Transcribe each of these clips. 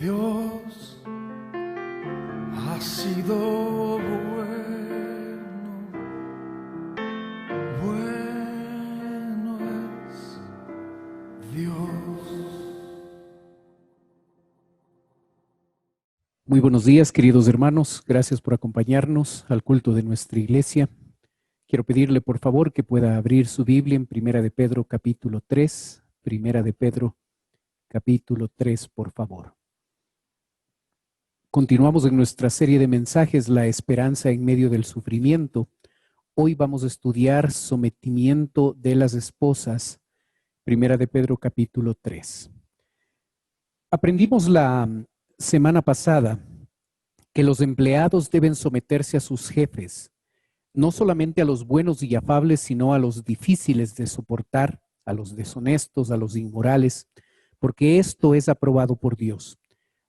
Dios ha sido bueno, bueno es Dios. Muy buenos días, queridos hermanos. Gracias por acompañarnos al culto de nuestra iglesia. Quiero pedirle, por favor, que pueda abrir su Biblia en Primera de Pedro, capítulo 3. Primera de Pedro, capítulo 3, por favor. Continuamos en nuestra serie de mensajes, La esperanza en medio del sufrimiento. Hoy vamos a estudiar sometimiento de las esposas. Primera de Pedro, capítulo 3. Aprendimos la semana pasada que los empleados deben someterse a sus jefes, no solamente a los buenos y afables, sino a los difíciles de soportar, a los deshonestos, a los inmorales, porque esto es aprobado por Dios.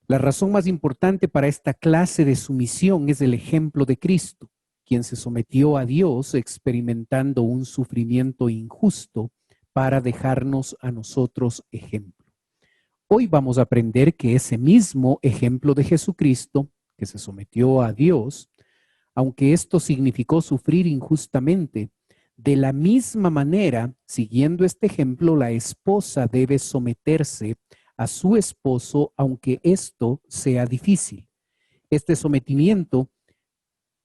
La razón más importante para esta clase de sumisión es el ejemplo de Cristo, quien se sometió a Dios experimentando un sufrimiento injusto para dejarnos a nosotros ejemplo. Hoy vamos a aprender que ese mismo ejemplo de Jesucristo, que se sometió a Dios, aunque esto significó sufrir injustamente, de la misma manera, siguiendo este ejemplo, la esposa debe someterse a su esposo, aunque esto sea difícil. Este sometimiento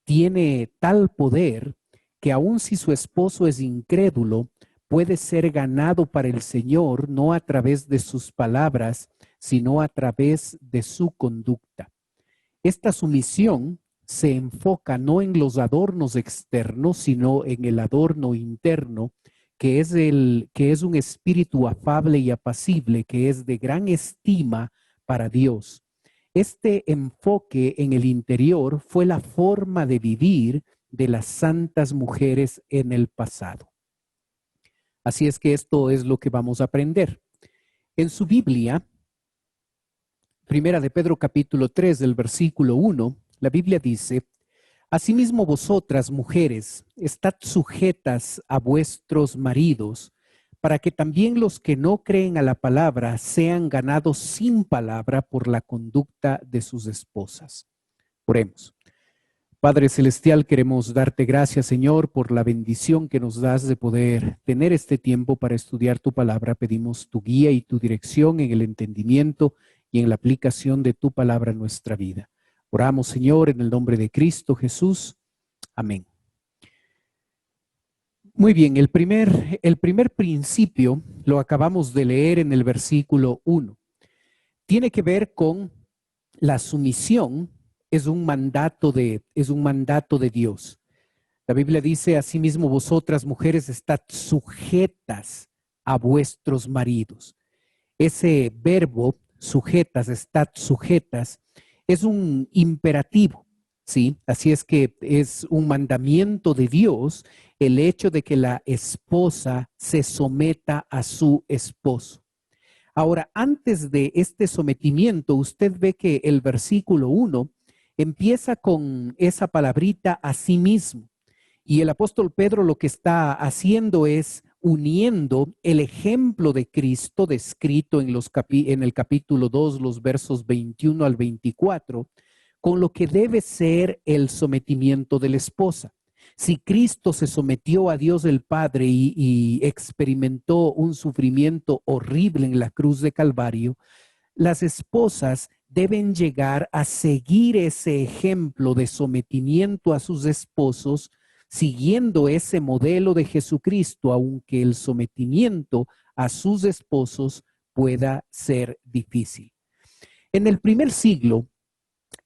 tiene tal poder que aun si su esposo es incrédulo, puede ser ganado para el Señor no a través de sus palabras, sino a través de su conducta. Esta sumisión se enfoca no en los adornos externos, sino en el adorno interno, que es un espíritu afable y apacible, que es de gran estima para Dios. Este enfoque en el interior fue la forma de vivir de las santas mujeres en el pasado. Así es que esto es lo que vamos a aprender. En su Biblia, Primera de Pedro capítulo 3 del versículo 1, la Biblia dice: asimismo vosotras, mujeres, estad sujetas a vuestros maridos, para que también los que no creen a la palabra sean ganados sin palabra por la conducta de sus esposas. Oremos. Padre Celestial, queremos darte gracias, Señor, por la bendición que nos das de poder tener este tiempo para estudiar tu palabra. Pedimos tu guía y tu dirección en el entendimiento y en la aplicación de tu palabra en nuestra vida. Oramos, Señor, en el nombre de Cristo Jesús. Amén. Muy bien, el primer principio lo acabamos de leer en el versículo 1. Tiene que ver con la sumisión. Es un mandato de Dios. La Biblia dice: asimismo vosotras, mujeres, estad sujetas a vuestros maridos. Ese verbo, sujetas, estad sujetas, es un imperativo, ¿sí? Así es que es un mandamiento de Dios el hecho de que la esposa se someta a su esposo. Ahora, antes de este sometimiento, usted ve que el versículo 1 empieza con esa palabrita a sí mismo. Y el apóstol Pedro lo que está haciendo es uniendo el ejemplo de Cristo descrito en el capítulo 2, los versos 21 al 24, con lo que debe ser el sometimiento de la esposa. Si Cristo se sometió a Dios el Padre y experimentó un sufrimiento horrible en la cruz de Calvario, las esposas deben llegar a seguir ese ejemplo de sometimiento a sus esposos, siguiendo ese modelo de Jesucristo, aunque el sometimiento a sus esposos pueda ser difícil. En el primer siglo,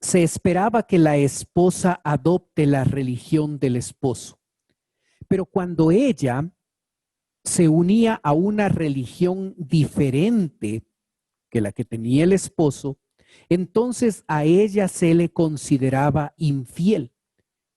se esperaba que la esposa adopte la religión del esposo, pero cuando ella se unía a una religión diferente que la que tenía el esposo, entonces a ella se le consideraba infiel.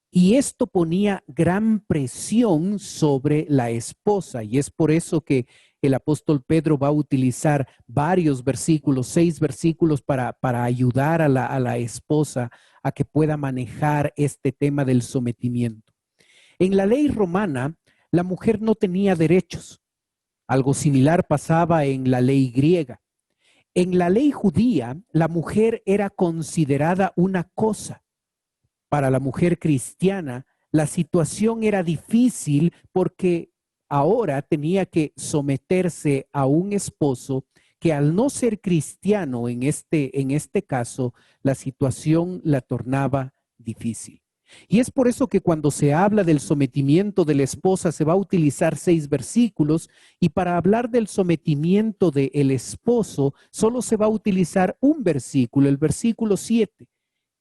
Y esto ponía gran presión sobre la esposa, y es por eso que el apóstol Pedro va a utilizar varios versículos, 6 versículos para ayudar a la esposa a que pueda manejar este tema del sometimiento. En la ley romana, la mujer no tenía derechos. Algo similar pasaba en la ley griega. En la ley judía, la mujer era considerada una cosa. Para la mujer cristiana, la situación era difícil porque ahora tenía que someterse a un esposo que al no ser cristiano en este caso, la situación la tornaba difícil. Y es por eso que cuando se habla del sometimiento de la esposa se va a utilizar 6 versículos y para hablar del sometimiento del esposo solo se va a utilizar un versículo, el versículo 7.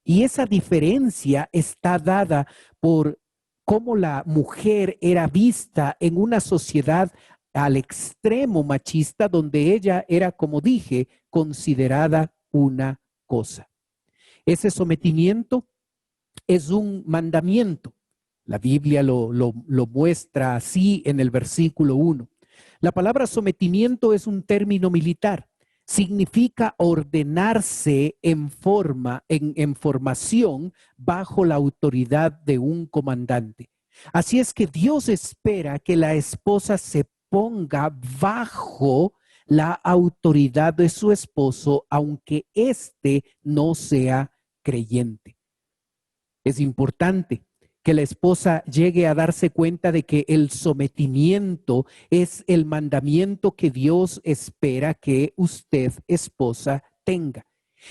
Y esa diferencia está dada por cómo la mujer era vista en una sociedad al extremo machista, donde ella era, como dije, considerada una cosa. Ese sometimiento es un mandamiento. La Biblia lo muestra así en el versículo 1. La palabra sometimiento es un término militar. Significa ordenarse en formación bajo la autoridad de un comandante. Así es que Dios espera que la esposa se ponga bajo la autoridad de su esposo, aunque éste no sea creyente. Es importante que la esposa llegue a darse cuenta de que el sometimiento es el mandamiento que Dios espera que usted, esposa, tenga.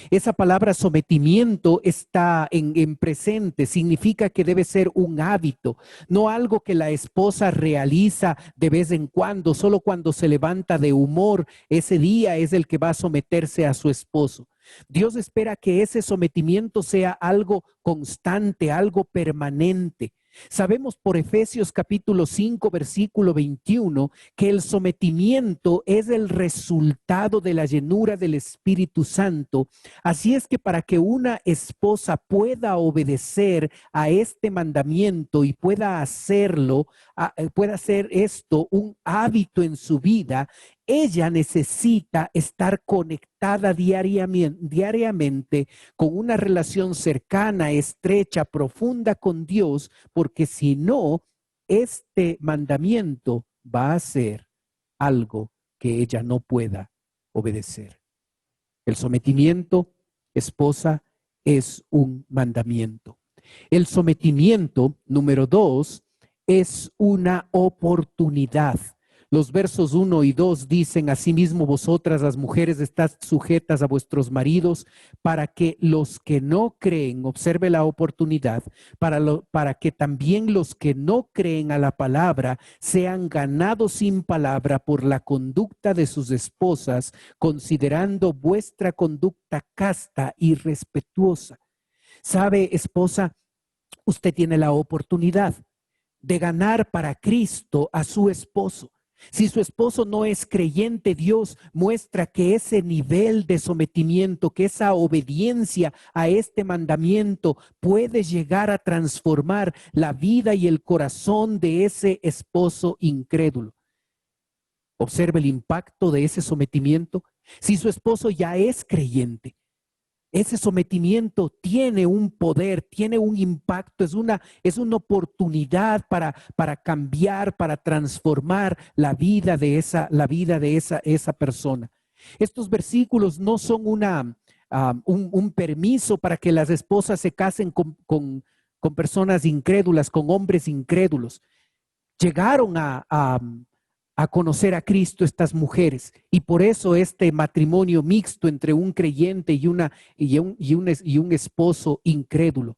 Esa palabra sometimiento está en presente, significa que debe ser un hábito, no algo que la esposa realiza de vez en cuando, solo cuando se levanta de humor, ese día es el que va a someterse a su esposo. Dios espera que ese sometimiento sea algo constante, algo permanente. Sabemos por Efesios capítulo 5, versículo 21, que el sometimiento es el resultado de la llenura del Espíritu Santo. Así es que para que una esposa pueda obedecer a este mandamiento y pueda hacerlo, pueda hacer esto un hábito en su vida, ella necesita estar conectada diariamente con una relación cercana, estrecha, profunda con Dios, porque si no, este mandamiento va a ser algo que ella no pueda obedecer. El sometimiento, esposa, es un mandamiento. El sometimiento, número 2, es una oportunidad. Los versos 1 y 2 dicen: asimismo vosotras las mujeres estad sujetas a vuestros maridos, para que los que no creen, observe la oportunidad, para que también los que no creen a la palabra sean ganados sin palabra por la conducta de sus esposas, considerando vuestra conducta casta y respetuosa. ¿Sabe, esposa? Usted tiene la oportunidad de ganar para Cristo a su esposo. Si su esposo no es creyente, Dios muestra que ese nivel de sometimiento, que esa obediencia a este mandamiento puede llegar a transformar la vida y el corazón de ese esposo incrédulo. Observe el impacto de ese sometimiento. Si su esposo ya es creyente, ese sometimiento tiene un poder, tiene un impacto, es una oportunidad para cambiar, para transformar la vida de esa persona. Estos versículos no son un permiso para que las esposas se casen con personas incrédulas, con hombres incrédulos. Llegaron a conocer a Cristo estas mujeres, y por eso este matrimonio mixto entre un creyente y un esposo incrédulo.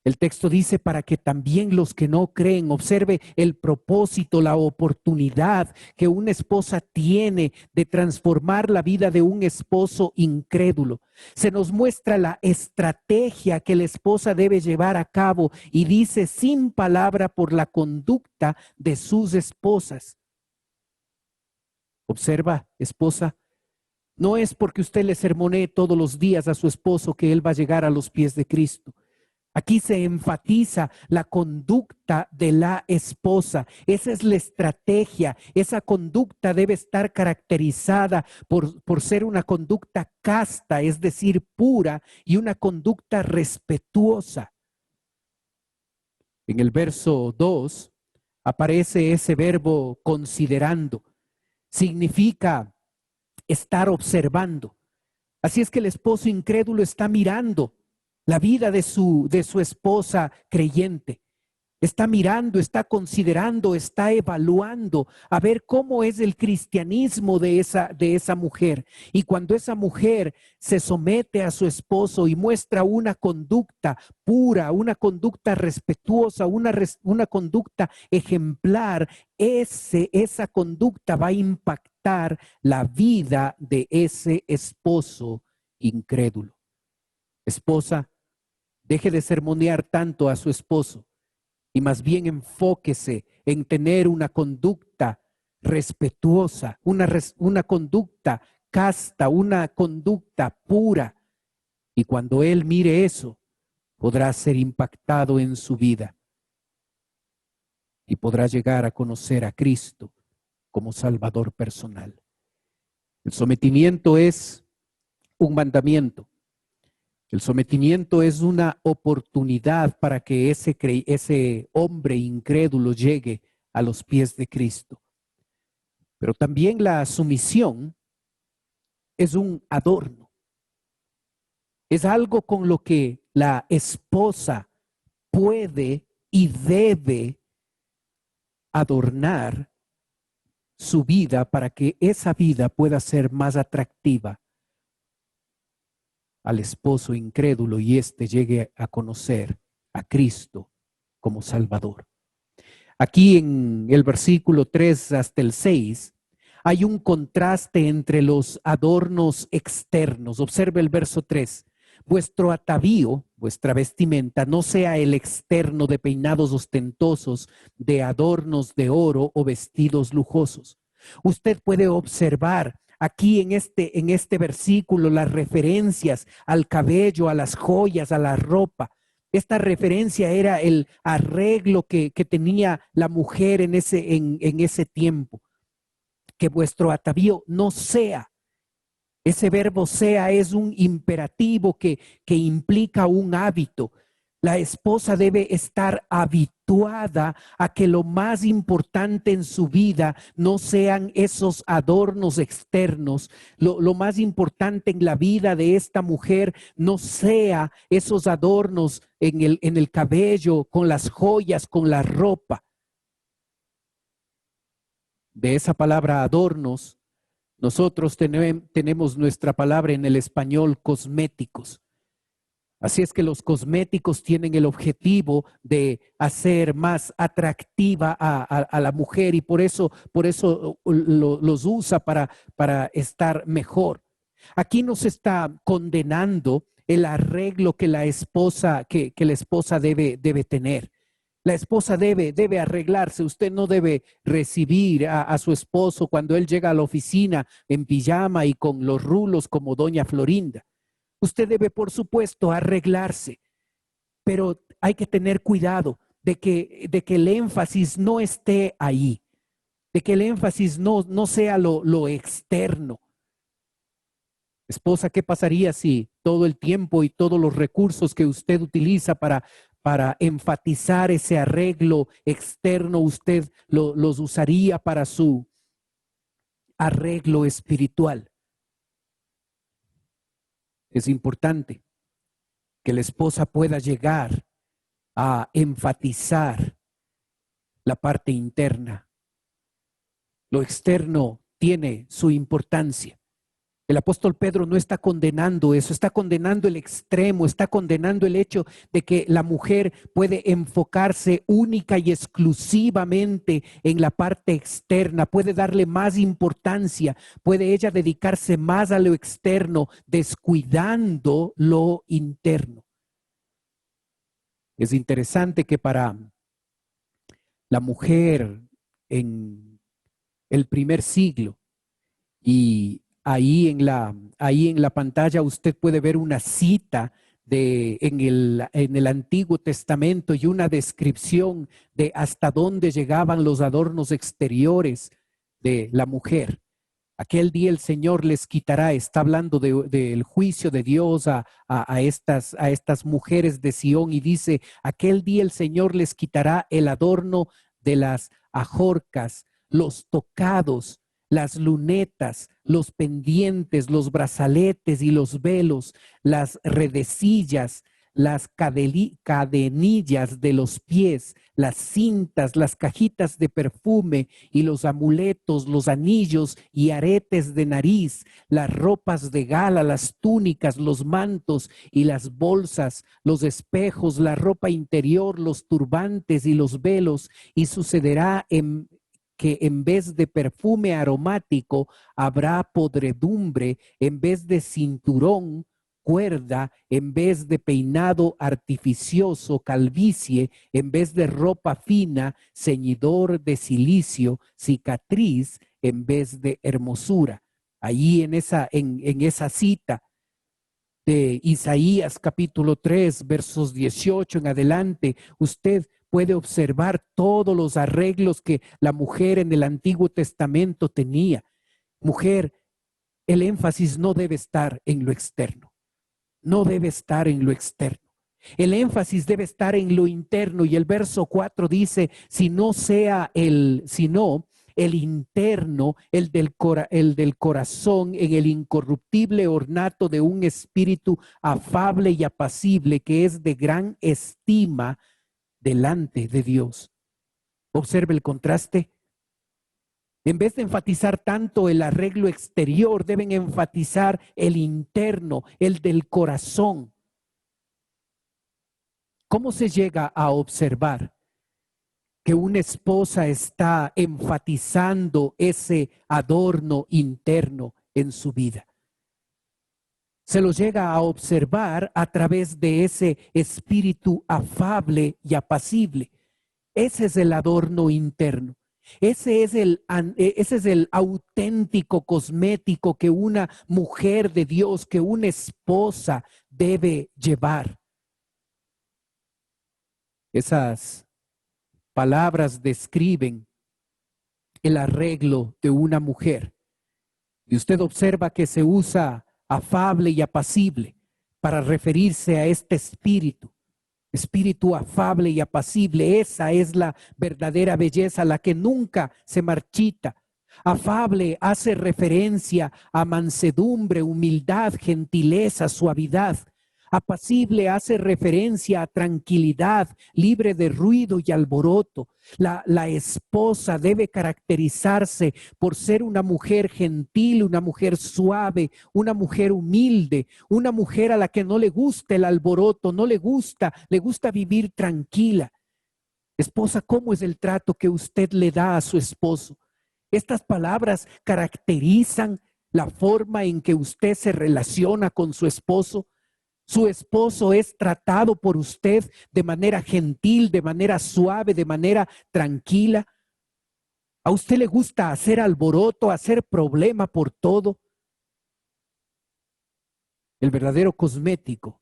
El texto dice: para que también los que no creen, observe el propósito, la oportunidad que una esposa tiene de transformar la vida de un esposo incrédulo. Se nos muestra la estrategia que la esposa debe llevar a cabo y dice: sin palabra por la conducta de sus esposas. Observa, esposa, no es porque usted le sermonee todos los días a su esposo que él va a llegar a los pies de Cristo. Aquí se enfatiza la conducta de la esposa. Esa es la estrategia. Esa conducta debe estar caracterizada por ser una conducta casta, es decir, pura, y una conducta respetuosa. En el verso 2 aparece ese verbo considerando. Significa estar observando. Así es que el esposo incrédulo está mirando la vida de su esposa creyente. Está mirando, está considerando, está evaluando a ver cómo es el cristianismo de esa mujer. Y cuando esa mujer se somete a su esposo y muestra una conducta pura, una conducta respetuosa, una conducta ejemplar, esa conducta va a impactar la vida de ese esposo incrédulo. Esposa, deje de sermonear tanto a su esposo y más bien enfóquese en tener una conducta respetuosa, una conducta casta, una conducta pura. Y cuando él mire eso, podrá ser impactado en su vida y podrá llegar a conocer a Cristo como Salvador personal. El sometimiento es un mandamiento. El sometimiento es una oportunidad para que ese hombre incrédulo llegue a los pies de Cristo. Pero también la sumisión es un adorno. Es algo con lo que la esposa puede y debe adornar su vida para que esa vida pueda ser más atractiva al esposo incrédulo y éste llegue a conocer a Cristo como Salvador. Aquí en el versículo 3 hasta el 6 hay un contraste entre los adornos externos. Observe el verso 3. Vuestro atavío, vuestra vestimenta, no sea el externo de peinados ostentosos, de adornos de oro o vestidos lujosos. Usted puede observar aquí en este versículo las referencias al cabello, a las joyas, a la ropa. Esta referencia era el arreglo que tenía la mujer en ese tiempo. Que vuestro atavío no sea. Ese verbo sea es un imperativo que implica un hábito. La esposa debe estar habituada a que lo más importante en su vida no sean esos adornos externos. Lo más importante en la vida de esta mujer no sea esos adornos en el cabello, con las joyas, con la ropa. De esa palabra adornos, nosotros tenemos nuestra palabra en el español cosméticos. Así es que los cosméticos tienen el objetivo de hacer más atractiva a la mujer y por eso los usa para estar mejor. Aquí nos está condenando el arreglo que la esposa, que la esposa debe tener. La esposa debe arreglarse. Usted no debe recibir a su esposo cuando él llega a la oficina en pijama y con los rulos como doña Florinda. Usted debe, por supuesto, arreglarse, pero hay que tener cuidado de que el énfasis no esté ahí, de que el énfasis no sea lo externo. Esposa, ¿qué pasaría si todo el tiempo y todos los recursos que usted utiliza para enfatizar ese arreglo externo, usted los usaría para su arreglo espiritual? Es importante que la esposa pueda llegar a enfatizar la parte interna. Lo externo tiene su importancia. El apóstol Pedro no está condenando eso, está condenando el extremo, está condenando el hecho de que la mujer puede enfocarse única y exclusivamente en la parte externa, puede darle más importancia, puede ella dedicarse más a lo externo, descuidando lo interno. Es interesante que para la mujer en el primer siglo y ahí en la pantalla usted puede ver una cita en el Antiguo Testamento y una descripción de hasta dónde llegaban los adornos exteriores de la mujer. Aquel día el Señor les quitará, está hablando del juicio de Dios a estas mujeres de Sión y dice, aquel día el Señor les quitará el adorno de las ajorcas, los tocados, las lunetas, los pendientes, los brazaletes y los velos, las redecillas, las cadenillas de los pies, las cintas, las cajitas de perfume y los amuletos, los anillos y aretes de nariz, las ropas de gala, las túnicas, los mantos y las bolsas, los espejos, la ropa interior, los turbantes y los velos, y sucederá que en vez de perfume aromático habrá podredumbre, en vez de cinturón, cuerda, en vez de peinado artificioso, calvicie, en vez de ropa fina, ceñidor de cilicio, cicatriz, en vez de hermosura. Allí en esa cita de Isaías capítulo 3, versos 18 en adelante, usted puede observar todos los arreglos que la mujer en el Antiguo Testamento tenía. Mujer, el énfasis no debe estar en lo externo. No debe estar en lo externo. El énfasis debe estar en lo interno, y el verso 4 dice, sino el interno, el del corazón, en el incorruptible ornato de un espíritu afable y apacible, que es de gran estima delante de Dios. Observe el contraste. En vez de enfatizar tanto el arreglo exterior, deben enfatizar el interno, el del corazón. ¿Cómo se llega a observar que una esposa está enfatizando ese adorno interno en su vida? Se lo llega a observar a través de ese espíritu afable y apacible. Ese es el adorno interno. Ese es el auténtico cosmético que una mujer de Dios, que una esposa debe llevar. Esas palabras describen el arreglo de una mujer. Y usted observa que se usa afable y apacible para referirse a este espíritu. Espíritu afable y apacible, esa es la verdadera belleza, la que nunca se marchita. Afable hace referencia a mansedumbre, humildad, gentileza, suavidad. Apacible hace referencia a tranquilidad, libre de ruido y alboroto. La esposa debe caracterizarse por ser una mujer gentil, una mujer suave, una mujer humilde, una mujer a la que no le gusta el alboroto, le gusta vivir tranquila. Esposa, ¿cómo es el trato que usted le da a su esposo? Estas palabras caracterizan la forma en que usted se relaciona con su esposo. Su esposo es tratado por usted de manera gentil, de manera suave, de manera tranquila. ¿A usted le gusta hacer alboroto, hacer problema por todo? El verdadero cosmético,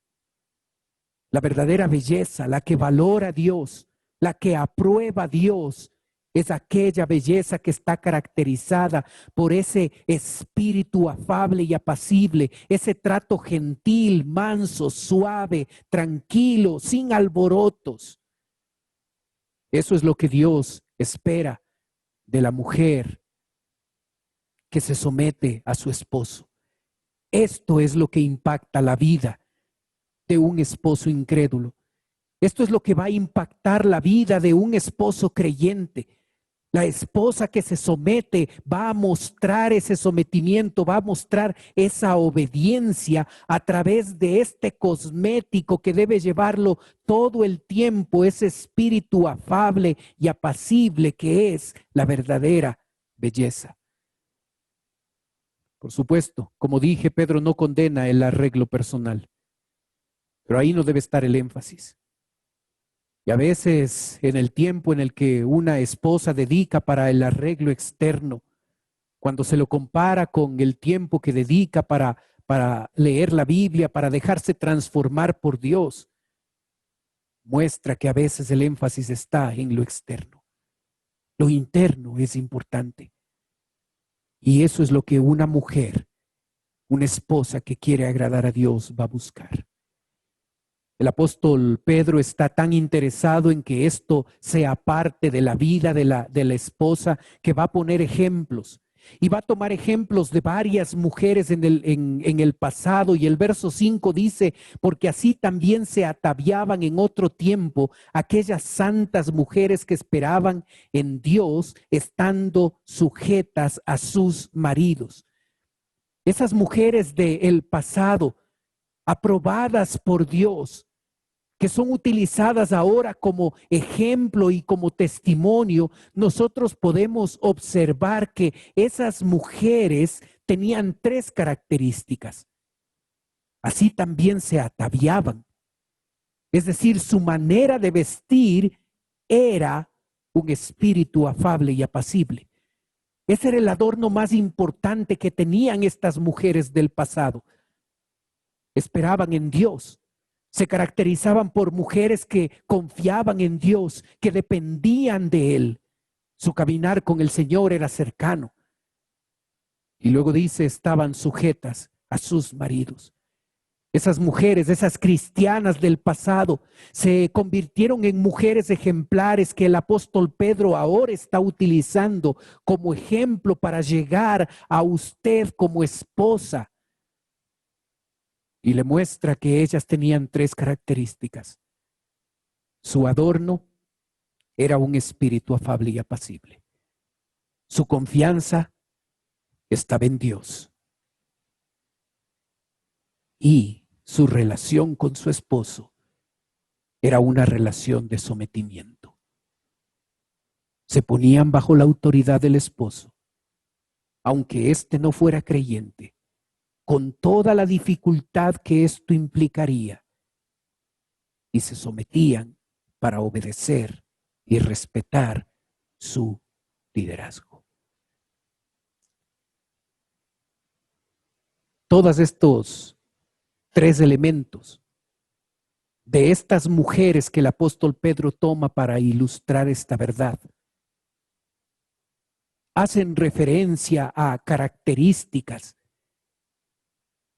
la verdadera belleza, la que valora a Dios, la que aprueba a Dios, es aquella belleza que está caracterizada por ese espíritu afable y apacible, ese trato gentil, manso, suave, tranquilo, sin alborotos. Eso es lo que Dios espera de la mujer que se somete a su esposo. Esto es lo que impacta la vida de un esposo incrédulo. Esto es lo que va a impactar la vida de un esposo creyente. La esposa que se somete va a mostrar ese sometimiento, va a mostrar esa obediencia a través de este cosmético que debe llevarlo todo el tiempo, ese espíritu afable y apacible que es la verdadera belleza. Por supuesto, como dije, Pedro no condena el arreglo personal, pero ahí no debe estar el énfasis. Y a veces en el tiempo en el que una esposa dedica para el arreglo externo, cuando se lo compara con el tiempo que dedica para leer la Biblia, para dejarse transformar por Dios, muestra que a veces el énfasis está en lo externo. Lo interno es importante. Y eso es lo que una mujer, una esposa que quiere agradar a Dios va a buscar. El apóstol Pedro está tan interesado en que esto sea parte de la vida de la esposa que va a poner ejemplos. Y va a tomar ejemplos de varias mujeres en el pasado. Y el verso 5 dice, porque así también se ataviaban en otro tiempo aquellas santas mujeres que esperaban en Dios, estando sujetas a sus maridos. Esas mujeres del pasado, aprobadas por Dios, que son utilizadas ahora como ejemplo y como testimonio, nosotros podemos observar que esas mujeres tenían tres características. Así también se ataviaban. Es decir, su manera de vestir era un espíritu afable y apacible. Ese era el adorno más importante que tenían estas mujeres del pasado. Esperaban en Dios. Se caracterizaban por mujeres que confiaban en Dios, que dependían de Él. Su caminar con el Señor era cercano. Y luego dice, estaban sujetas a sus maridos. Esas mujeres, esas cristianas del pasado, se convirtieron en mujeres ejemplares que el apóstol Pedro ahora está utilizando como ejemplo para llegar a usted como esposa. Y le muestra que ellas tenían tres características. Su adorno era un espíritu afable y apacible. Su confianza estaba en Dios. Y su relación con su esposo era una relación de sometimiento. Se ponían bajo la autoridad del esposo, aunque éste no fuera creyente, con toda la dificultad que esto implicaría, y se sometían para obedecer y respetar su liderazgo. Todos estos tres elementos de estas mujeres que el apóstol Pedro toma para ilustrar esta verdad hacen referencia a características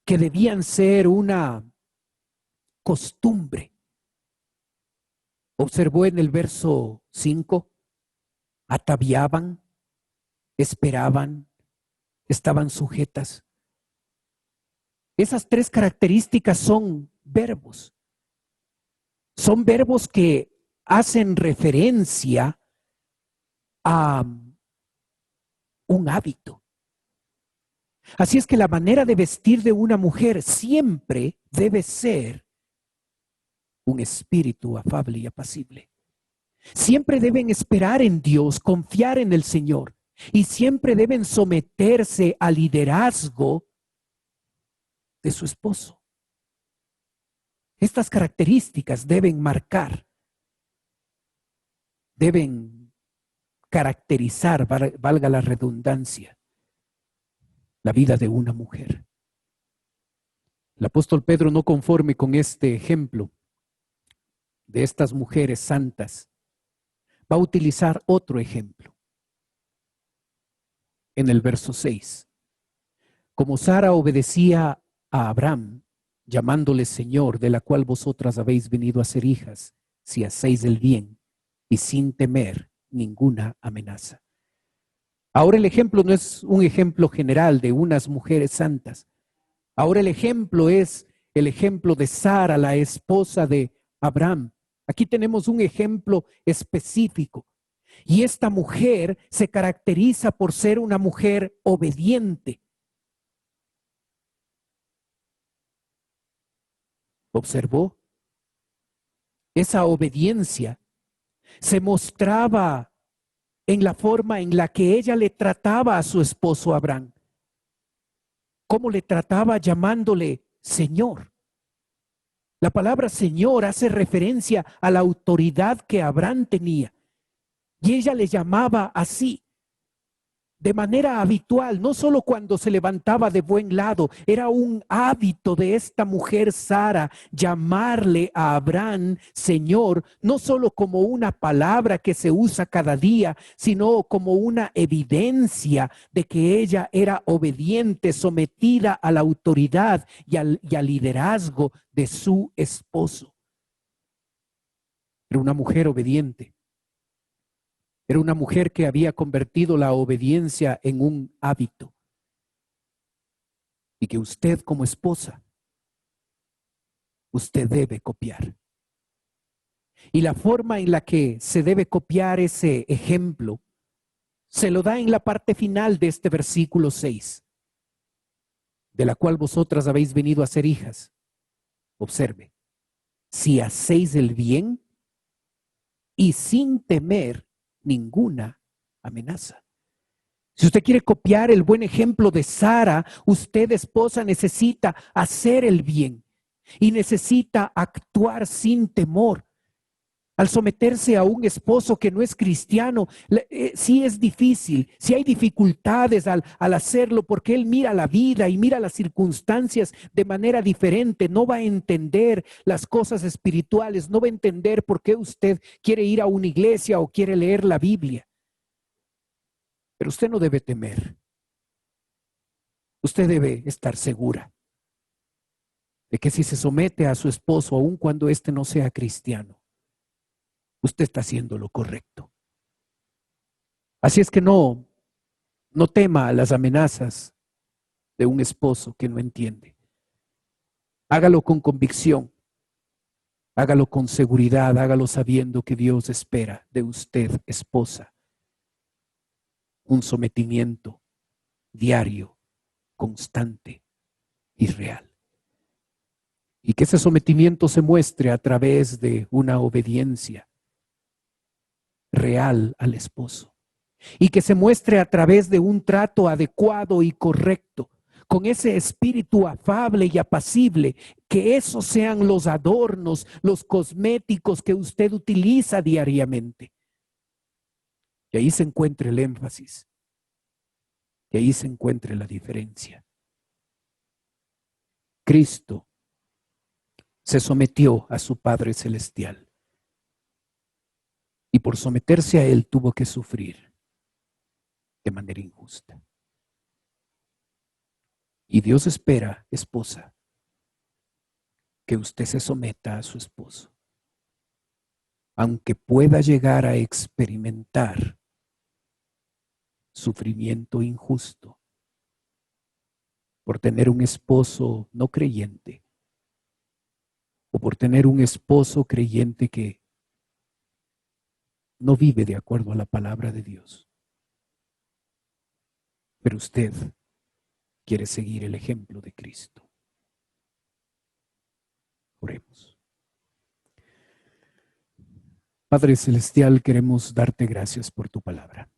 que debían ser una costumbre. Observó en el verso 5, ataviaban, esperaban, estaban sujetas. Esas tres características son verbos. Son verbos que hacen referencia a un hábito. Así es que la manera de vestir de una mujer siempre debe ser un espíritu afable y apacible. Siempre deben esperar en Dios, confiar en el Señor, y siempre deben someterse al liderazgo de su esposo. Estas características deben marcar, deben caracterizar, valga la redundancia, la vida de una mujer. El apóstol Pedro, no conforme con este ejemplo de estas mujeres santas, va a utilizar otro ejemplo. En el verso 6, como Sara obedecía a Abraham, llamándole Señor, de la cual vosotras habéis venido a ser hijas, si hacéis el bien y sin temer ninguna amenaza. Ahora el ejemplo no es un ejemplo general de unas mujeres santas. Ahora el ejemplo es el ejemplo de Sara, la esposa de Abraham. Aquí tenemos un ejemplo específico. Y esta mujer se caracteriza por ser una mujer obediente. ¿Observó? Esa obediencia se mostraba en la forma en la que ella le trataba a su esposo Abraham. ¿Cómo le trataba? Llamándole Señor. La palabra Señor hace referencia a la autoridad que Abraham tenía. Y ella le llamaba así, de manera habitual, no solo cuando se levantaba de buen lado. Era un hábito de esta mujer Sara llamarle a Abraham Señor, no solo como una palabra que se usa cada día, sino como una evidencia de que ella era obediente, sometida a la autoridad y al liderazgo de su esposo. Era una mujer obediente. Era una mujer que había convertido la obediencia en un hábito. Y que usted como esposa, usted debe copiar. Y la forma en la que se debe copiar ese ejemplo se lo da en la parte final de este versículo 6, de la cual vosotras habéis venido a ser hijas. Observe, si hacéis el bien y sin temer ninguna amenaza. Si usted quiere copiar el buen ejemplo de Sara, usted, esposa, necesita hacer el bien y necesita actuar sin temor. Al someterse a un esposo que no es cristiano, sí es difícil, sí hay dificultades al hacerlo, porque él mira la vida y mira las circunstancias de manera diferente, no va a entender las cosas espirituales, no va a entender por qué usted quiere ir a una iglesia o quiere leer la Biblia. Pero usted no debe temer, usted debe estar segura de que si se somete a su esposo, aun cuando éste no sea cristiano, usted está haciendo lo correcto. Así es que no tema a las amenazas de un esposo que no entiende. Hágalo con convicción, hágalo con seguridad, hágalo sabiendo que Dios espera de usted, esposa, un sometimiento diario, constante y real. Y que ese sometimiento se muestre a través de una obediencia real al esposo. Y que se muestre a través de un trato adecuado y correcto, con ese espíritu afable y apacible, que esos sean los adornos, los cosméticos que usted utiliza diariamente. Y ahí se encuentre el énfasis, y ahí se encuentre la diferencia. Cristo se sometió a su Padre Celestial y por someterse a Él tuvo que sufrir de manera injusta. Y Dios espera, esposa, que usted se someta a su esposo, aunque pueda llegar a experimentar sufrimiento injusto por tener un esposo no creyente o por tener un esposo creyente que no vive de acuerdo a la palabra de Dios. Pero usted quiere seguir el ejemplo de Cristo. Oremos. Padre Celestial, queremos darte gracias por tu palabra.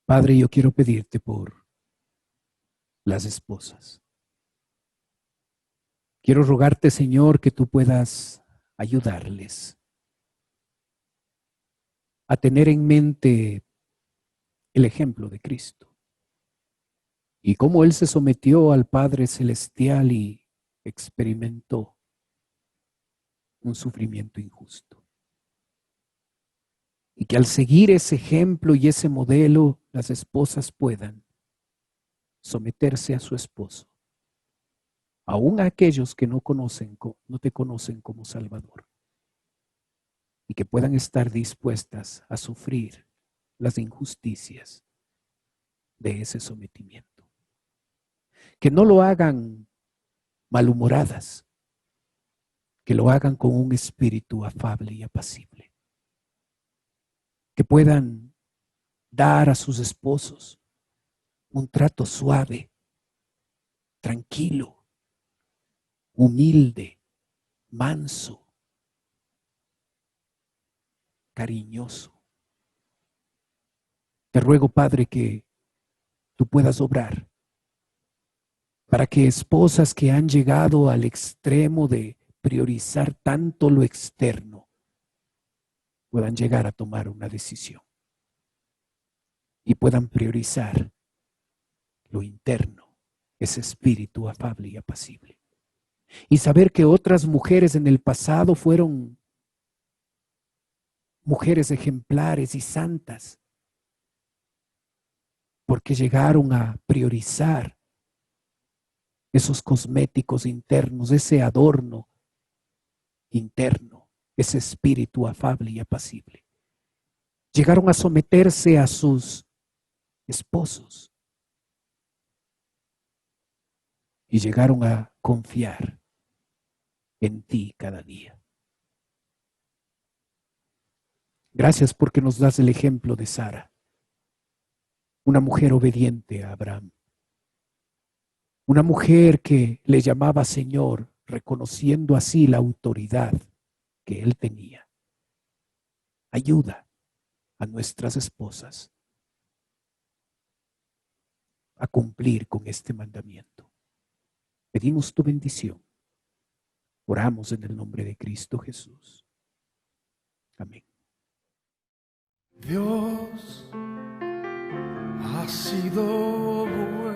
Padre, yo quiero pedirte por las esposas. Quiero rogarte, Señor, que tú puedas ayudarles a tener en mente el ejemplo de Cristo y cómo Él se sometió al Padre Celestial y experimentó un sufrimiento injusto. Y que al seguir ese ejemplo y ese modelo, las esposas puedan someterse a su esposo, aún a aquellos que no te conocen como Salvador, y que puedan estar dispuestas a sufrir las injusticias de ese sometimiento. Que no lo hagan malhumoradas, que lo hagan con un espíritu afable y apacible. Que puedan dar a sus esposos un trato suave, tranquilo, humilde, manso, cariñoso. Te ruego, Padre, que tú puedas obrar para que esposas que han llegado al extremo de priorizar tanto lo externo puedan llegar a tomar una decisión y puedan priorizar lo interno, ese espíritu afable y apacible. Y saber que otras mujeres en el pasado fueron mujeres ejemplares y santas, porque llegaron a priorizar esos cosméticos internos, ese adorno interno, ese espíritu afable y apacible. Llegaron a someterse a sus esposos y llegaron a confiar en ti cada día. Gracias porque nos das el ejemplo de Sara, una mujer obediente a Abraham, una mujer que le llamaba Señor, reconociendo así la autoridad que él tenía. Ayuda a nuestras esposas a cumplir con este mandamiento. Pedimos tu bendición. Oramos en el nombre de Cristo Jesús. Amén. Dios ha sido bueno.